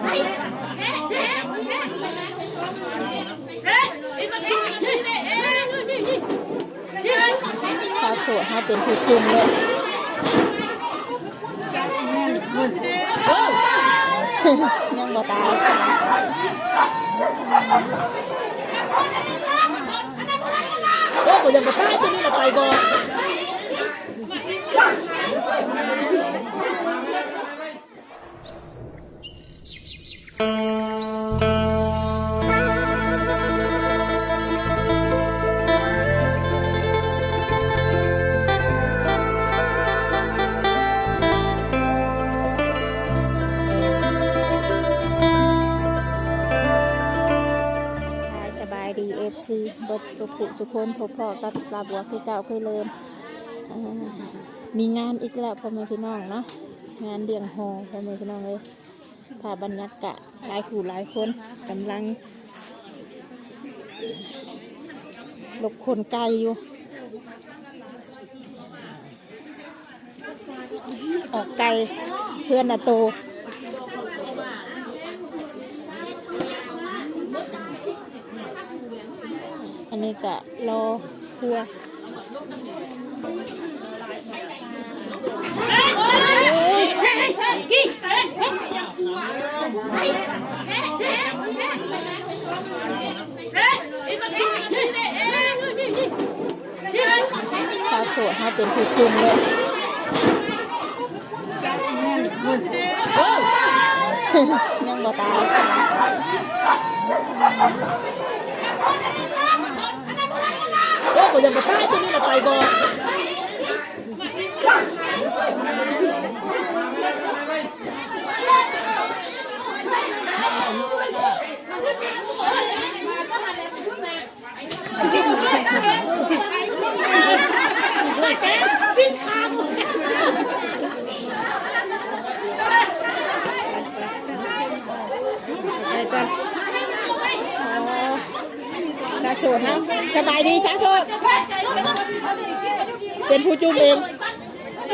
สาวสวยเขาเป็นผู้จุ่มเลยยังบ่ตายโอ้ก็ยังบ่ตายตัวนี้เราไปก่อนFC บทสุขุสุคนพบพ่อกับสาบัวคือเก่าคือเริ่มมีงานอีกแล้วพ่อแม่พี่น้องเนาะงานเลี้ยงหอพ่อแม่พี่น้องเลยถ่ายบรรยากาศหลายคู่หลายคนกำลังหลบคนไกลอยู่ออกไกลเพื่อนน่ะโตอันนี้ก็รอครัวสาวสวยเขาเป็นผู้จุ่มเลยยังบ่ตายโอ้ก็ยังบ่ตายตัวนี้เราไปก่อนสาวโสดนะสบายดีสาวโสดเป็นผู้จุ่มเอง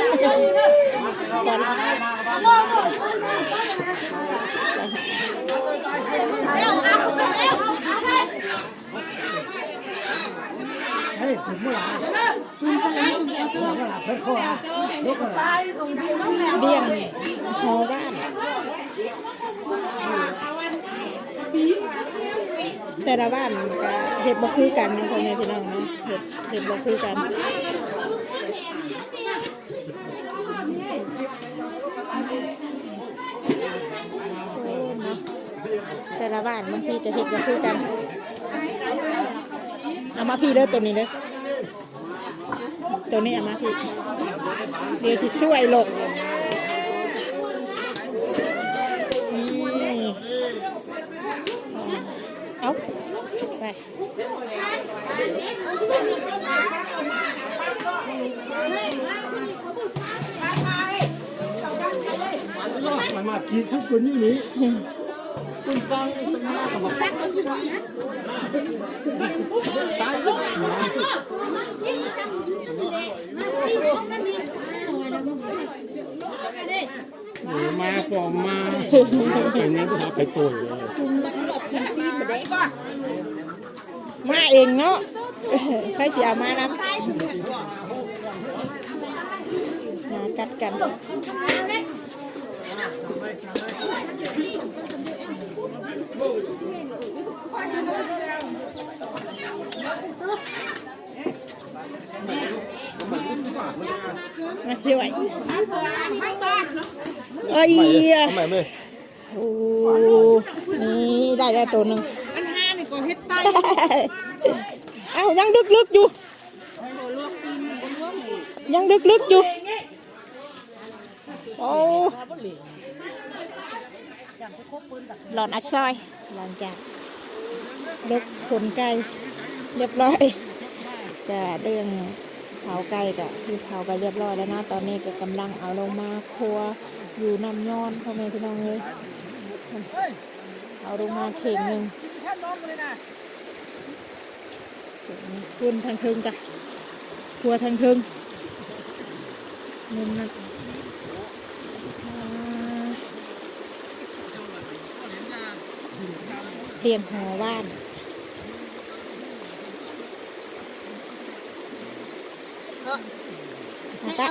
เลี้ยงหอบ้านแต่ละบ้านก็เห็ดบ่คือกันนะพ่อแม่พี่น้องนะเห็ดบ่คือกันแต่ละบ้านบางทีจะเห็ดบ่คือกันเอามาพี่เด้อตัวนี้เด้อตัวนี้เอามาพี่เดี๋ยวจะช่วยหลบเอาไปมันมากี่ทุกคนนี่นี่คุณฟังสมากับบอกตายมาก่อนมาเป็นนี้ต้องไปตัวเลยมาเองเนาะใครเสียมานะมากัดกันมาช่วยเอ้ยโอ้นี่ได้แล้วตัวหนึ่งอันห้านี่ก็เฮ็ดไตเอ้ายังลึกๆอยู่ยังลึกๆอยู่โอ้หลอนอัดซอยหลังจากลกขนไก่เรียบร้อยจะเรื่องเผาไก่ก็คือเผาไปเรียบร้อยแล้วนะตอนนี้ก็กำลังเอาลงมาครัวอยู่น้ำย้อนพ่อแม่พี่น้องเลยเอาลงมาเข่งหนึ่งคุณทางทึงจ้ะครัวทางทึงมุมนั้น เลี้ยงหอว่านป้า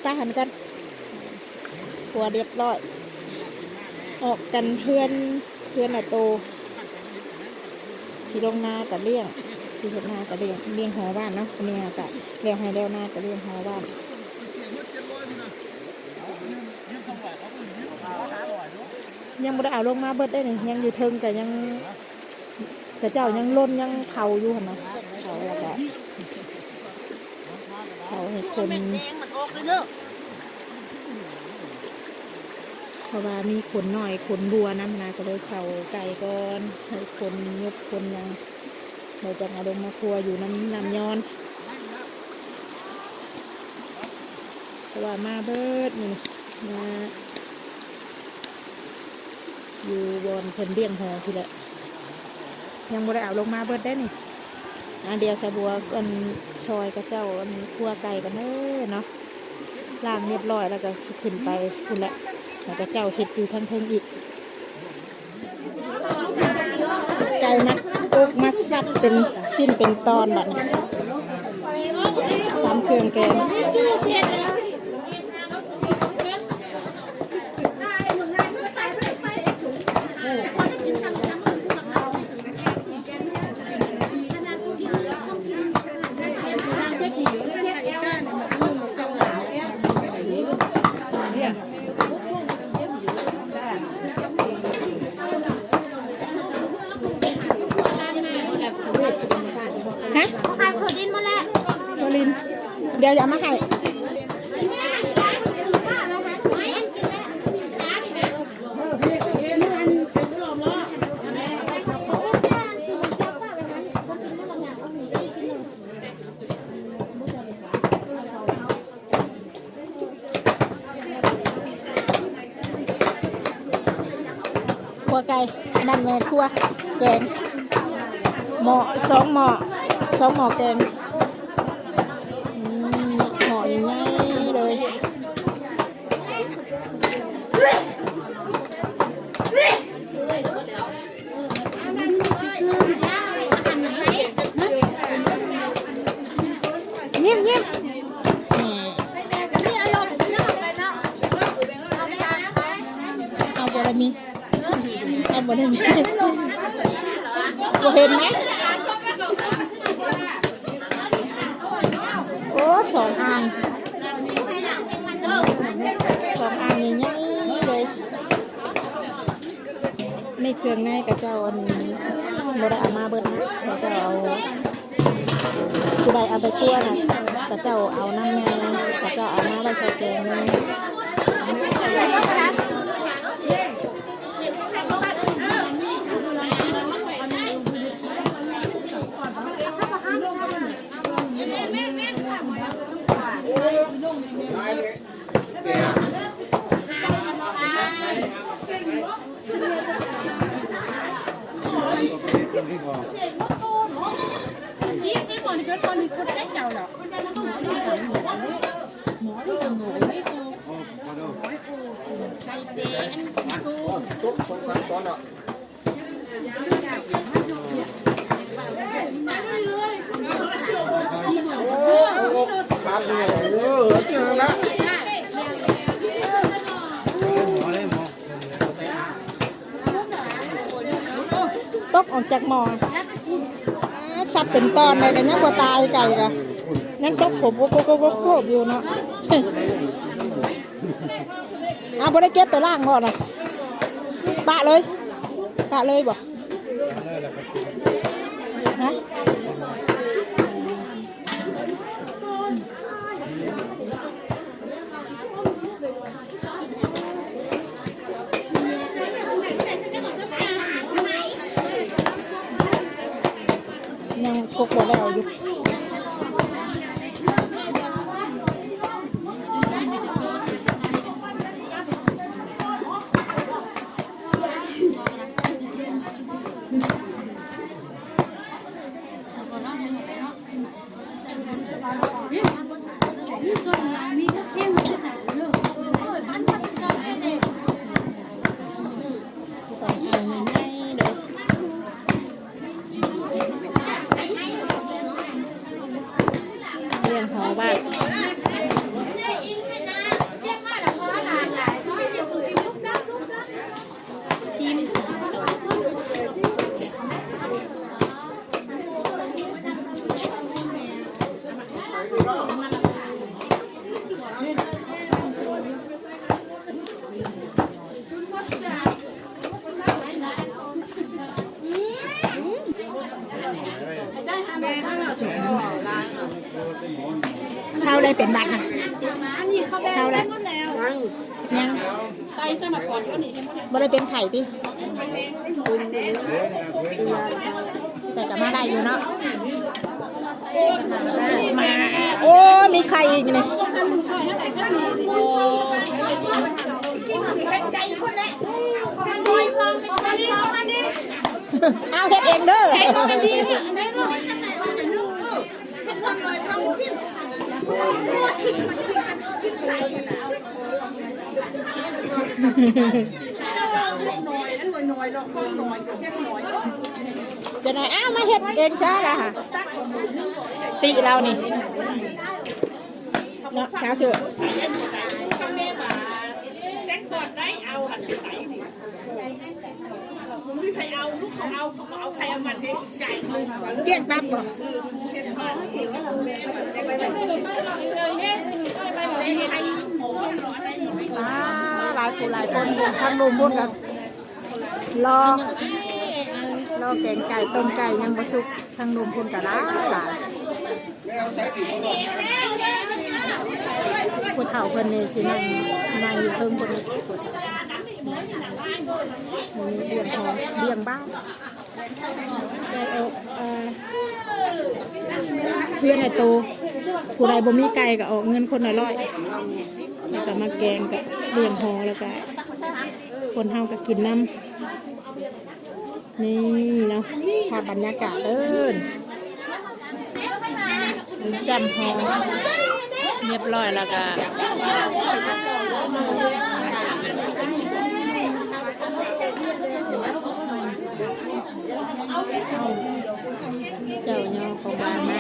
ป้าหันกันตัวเรียบร้อยออกกันเพื่อนอะโตสีลงนากับเลี้ยงสีเห็ดนากับเลี้ยงหอว่านเนาะเนี่ยกับเลี้ยงให้เลี้ยงนากับเลี้ยงหอว่านยังไม่ได้เอาลงมาเบิดได้เนี่ยยังอยู่เทิงแต่ยังแต่เจ้ายังล้นยังเผาอยู่นะเผาแล้วก็เผาให้คนเพราะว่ามีขนหน่อยขนบัวน้ำนะก็เลยเผาไก่ก่อนให้คนยกคนยังเราจะเอาลงมาครัวอยู่น้ำย้อนเพราะว่ามาเบิดนี่มาอยู่บนเพิ่นเลี้ยงหอทีละยังบ่ได้เอาลงมาเบิดได้นี่เดี๋ยวสะบัวอันซอยกับเจ้าอันครัวไก่กันเนาะล้างเรียบร้อยแล้วก็ขึ้นไปคุณละแล้วก็เจ้าเห็ดอยู่ทั้งเทิงอีกไก่มัดอกมัดซับเป็นสิ้นเป็นตอนแบบนี้ตามเครื่องแกงเดี๋ยวอย่ามาให้ครัวไก่นั่นแม่ครัวแกงหม้อสองหม้อแกงง่ายเลยยิ้มเอาบะหมี่บ่เห็นไหมโอ้สองอ่างใหญ่ๆเลยในเครื่องในกับเจ้าอันบ่ได้เอามาเบิดนะแล้วก็เอาผู้ใดเอาไปคั่วนะกับเจ้าเอาน้ำแม่กับเจ้าเอามาไว้ใส่แกงเลยตกออกจากหม้อซับเป็นตอนเลยกันยังบ่ตายไก่กันยังตกขบอยู่เนาะเอาบ่ได้เก็บไปล่างก่อนนะปะเลยบ่ฮะยังคกบ่แล้วอยู่ งหอบ้านเช่าได้เป็นบัตรนะเช่าได้ยังไตสมัครก่อนก็นี่บ่ได้เป็นไข่ติแต่ก็มาได้อยู่เนาะมาโอ้มีไข่อีกนี่เอาเฮ็ดเองเด้อจะไหนอ้าวมาเฮ็ดเองช้าละค่ะติเรานี่เนาะเช้าเชื่อเกี่ยงตับบ่หลายคนทั้งลุมบุญกันรอแกงไก่ต้มไก่ยังบะสุกทั้งลุมบุญกันหลายผู้เฒ่าคนนี้สินั่งอยู่เพิ่งคนนี้เลี้ยงทองเลี้ยงบ้านเพื่อนไอ้โตผู้ใดบ่มีไก่ก็ออกเงินคนละ100แล้วก็มาแกงกับเลี้ยงหอแล้วก็คนเฮาก็กินน้ำนี่เนาะภาพบรรยากาศจำหอเรียบร้อยแล้วก็เจ้าเนาะของบ้านมา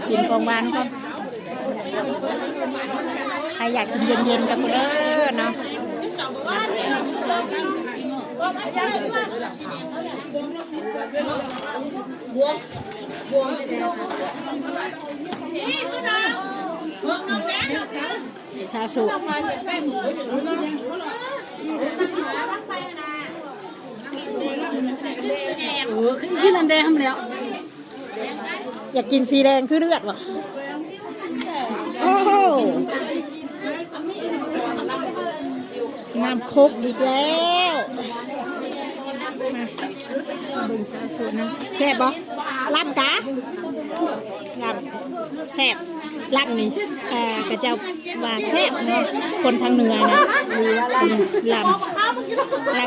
กินของบ้านครับใครอยากกินเย็นๆกับเด้อเนาะชาชูขึ้นอันแดงทำแล้ว อยากกินสีแดงคือเลือดวะโอ้น้ำครบอีกแล้วมาดึงชาชูนะแซ่บบ่ลำกะลำแซ่บลำนี่กระเจ้าว่าแซ่บเนาะคนทางเหนือนะล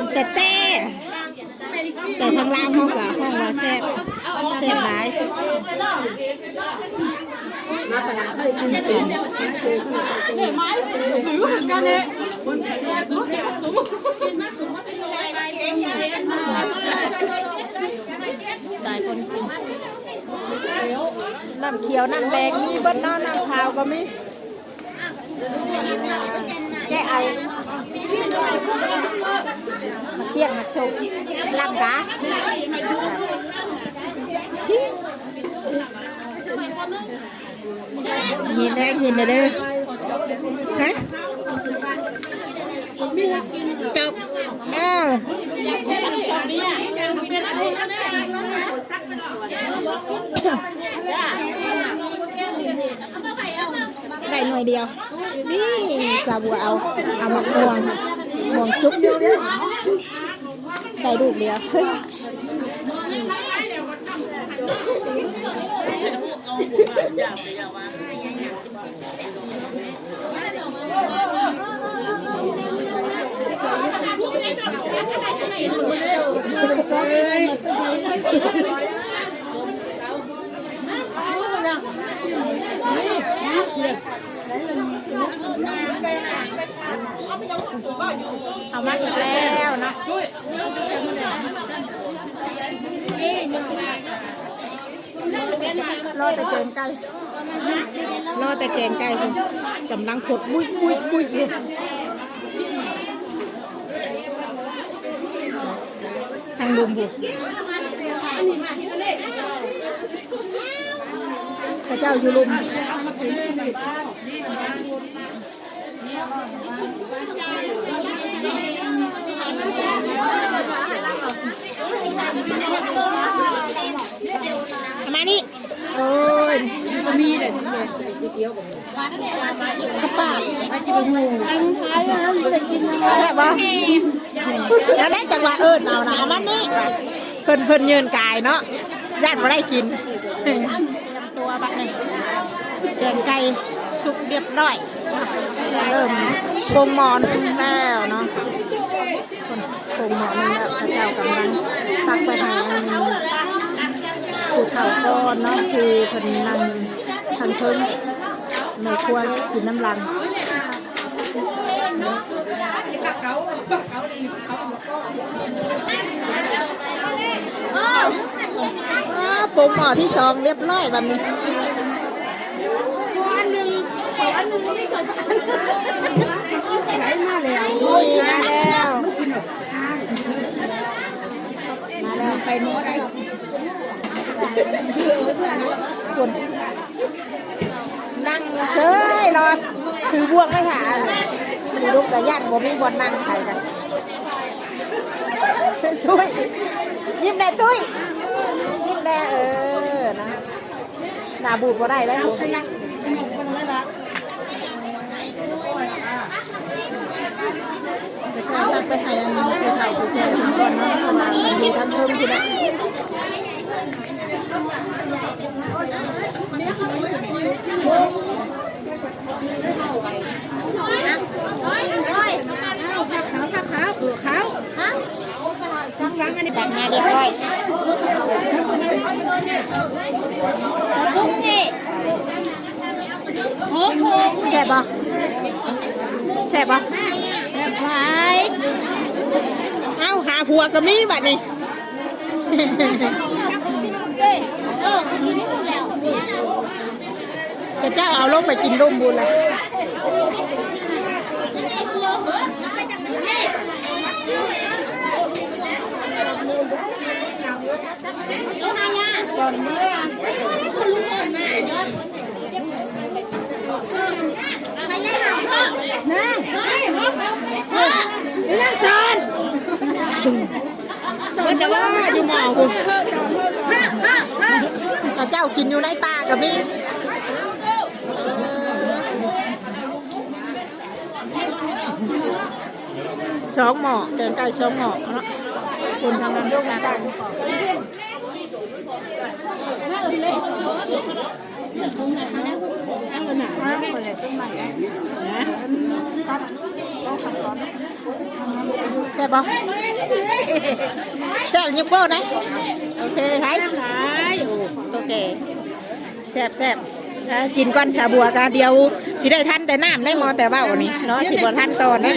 ำแต่ทางล่างห้องกับห้องว่าแซ่บหลายมาปะนะกันเนี่ยหลายคนกินน้ำเขียวน้ำแดงมีเบิ้ลน้ำขาวก็มีแก้ไอเที่ยงนักชมลำกะเห็นแดงเห็นเด้อฮะจบได้หน่วยเดียวนี่สาบัวเอามาม่วงซุปได้ลูกเดียวเอามาอีกแล้วเนาะรอแต่เกงไก่ รอแต่แกงไก่พุ่นกำลังพดบุยบุยบุยอยู่ทางลุมบุพระเจ้าอยู่ลุมมานี่โอ้ยมีเลยกระปากแซ่บบ่แล้วได้จังหวะเอานะมันนี่เพิ่นยืนกายเนาะญาติบ่ได้กินตัวบักหนึ่งแกงไก่สุกเรียบร้อยเริ่มปรุงหม้อนึงแล้วเนาะปรุงหม้อนึงแล้วพระเจ้ากำลังตักไปให้ผู้เฒ่าก่อนเนาะคือเพิ่นนั่งทางเพิ่นในครัวกินน้ำลังปรุงหม้อที่สองเรียบร้อยบัดนี้มาแล้วไปโน้ตไอ้คนนั่งเฉยนอนถือบ่วงให้หามีลูกกับญาติบ่มีบอลนั่งใครกันตุ้ยยิ้มได้ตุ้ยยิ้มได้นะหน้าบูดบ่ได้แล้วจะชอบตักไปให้อันนี้คือไข่คือแกงทั้งคนเนาะเพราะว่ามันอยู่ทั้งเพิ่มคือแบบแต่งมาเรียบร้อยซุปนี่แซ่บป่ะแซ่บป่ะแซ่บหลายเอ้าหาผัวก็มีบัดนี้แต่เจ้าเอาลงไปกินร่มบุญเลยจอนเมื่อนั่งจอนมันจะว่าอยู่หมอคุณเจ้ากินอยู่ในป่ากับมีสองหม้อแกงไก่สองหม้อเนาะคุณทำงานร่วมกันแซ่บป่ะแซ่บยิ่งโบ้นะโอเคหายโอเคแซ่บกินก้อนชาบัวกันเดียวสิได้ทันแต่น้ำได้มอแต่ว่าวันนี้เนาะสิบ่ทันตอนนี้